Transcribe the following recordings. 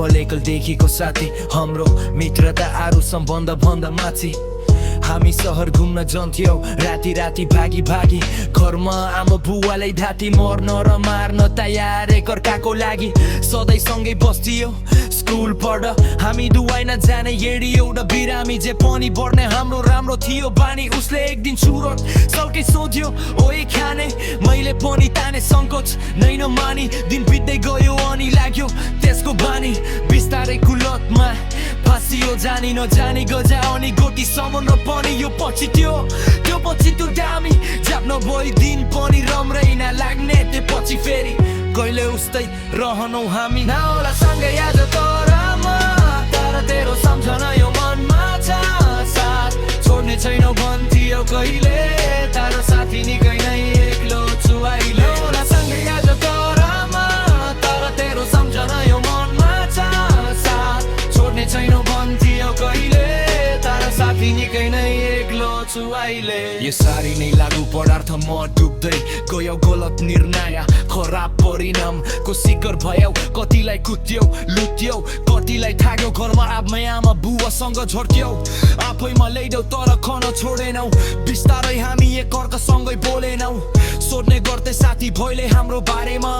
पलेकल देखिको साथी हाम्रो मित्रता अरु सम्बन्ध भन्दा माथि हामी सहर घुम्न जान्थ्यौ राति राति भागी भागी घरमा आमा बुवालाई धाती मर्न र मार्न तयार एकअर्काको लागि सधैँ सँगै बस्थ्यौ स्कुल पढ हामी दुवै नजाने एडी एउटा बिरामी जे पनि बढ्ने हाम्रो राम्रो थियो बानी उसले एक दिन सुरत सल्कै सोध्यो ओए खाने मैले पनि ताने सङ्कोच नै नमानी दिन बित्दै गयो अनि लाग्यो त्यसको बानी बिस्तारै कुलतमा फासियो जानी नजानी गजा अनि गोटी समन पनि यो पछि त्यो पछि त्यो दामी जाप्न भई दिन पनि रम्रै नलाग्ने त्यो पछि फेरि कहिले उस्तै रहनौ हामी नहोला सँगै आज तर तेरो सम्झना यो मनमा छ साथ छोड्ने छैनौ भन्थ्यौ कहिले तर साथी निकै नै एक्लो छु अहिले होला सँगै आज तर तेरो सम्झना यो मनमा छ साथ छोड्ने छैनौ भन्थ्यौ कहिले तर साथी निकै नै एक्लो छु अहिले यो सारी नै लागु पदार्थ म डुब्दै गयो गलत निर्णय खराब परिणामको शिकार भयौ कतिलाई कुट्यौ लुट्यौ कतिलाई थाग्यौ घरमा आमै आमा बुवासँग झर्क्यौ आफैमा ल्याइदेऊ तर खन छोडेनौ बिस्तारै हामी एकअर्कासँगै बोलेनौ सोध्ने गर्थे साथी भइले हाम्रो बारेमा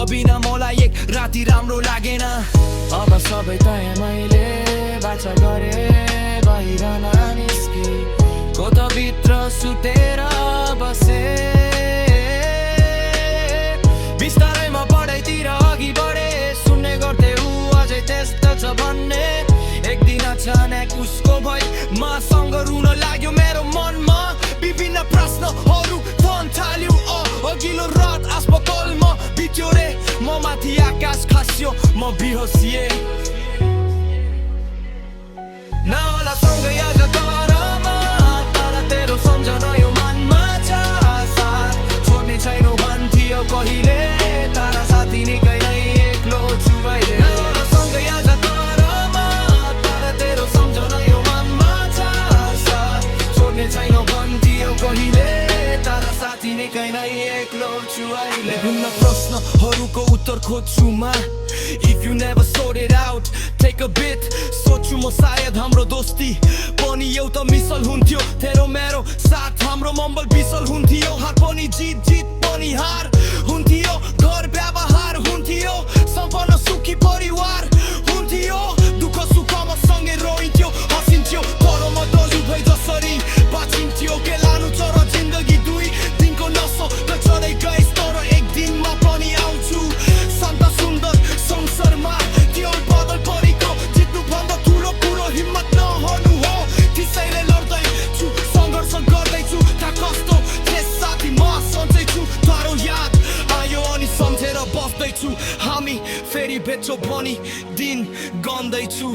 अबिना मलाई एक राति राम्रो लागेन अब सबै तय मैले बाचा गरे बाहिर ननिस्की कोठाभित्र सुतेर बसे बिस्तारैमा पढाइतिर अघि बढे सुन्ने गर्थे ऊ अझै त्यस्तो छ भन्ने एक दिन अचानक उसको भई मसँग रुन लाग्यो मेरो मनमा विभिन्न प्रश्नहरू थन थाल्यो अघिल्लो रात अस्पतालमा बित्यो रे म माथि आकाश खस्यो म बिहोसिए नहोला सँगै आज तर तेरो सम्झना यो मनमा छ साथ छोड्ने छैनौ भन्थ्यौ कहिले तर साथी निकै नै एक्लो छु अहिले नहोला सँगै आज तर तेरो सम्झना यो मनमा छ साथ छोड्ने छैनौ भन्थ्यौ कहिले तर साथी निकै नै एक्लो छु अहिले विभिन्न प्रश्नहरूको उत्तर खोज्छु म If you never sort it out, take a bit सोच्छु म सायद हाम्रो दोस्ती पनि एउटा मिसल हुन्थ्यो तेरो मेरो साथ हाम्रो मम्बल बिसल हुन्थ्यो हार पनि जित पनि हार हुन्थ्यो घर व्यवहार हुन्थ्यो सम्पन्न सुखी परिवार हुन्थ्यो दुःख सुखमा सँगै रोइन्थ्यो हसिन्थ्यो तर म दलु भई जसरी बाँचिन्थ्यो के लानु छ र जिन्दगी दुई दिनको नसो त चढै गइस तर एक दिनमा पनि आउँछु शान्त सुन्दर संसारमा त्यो बदल परेको जित्नु भन्दा ठुलो कुरो हिम्मत नहर्नु हो त्यसैले लड्दैछु सङ्घर्ष गर्दैछु था कस्तो त्यस साथी म सन्चै छु तारो याद आयो अनि सम्झेर बस्दैछु हामी फेरि भेट्छौँ पनि दिन गन्दैछु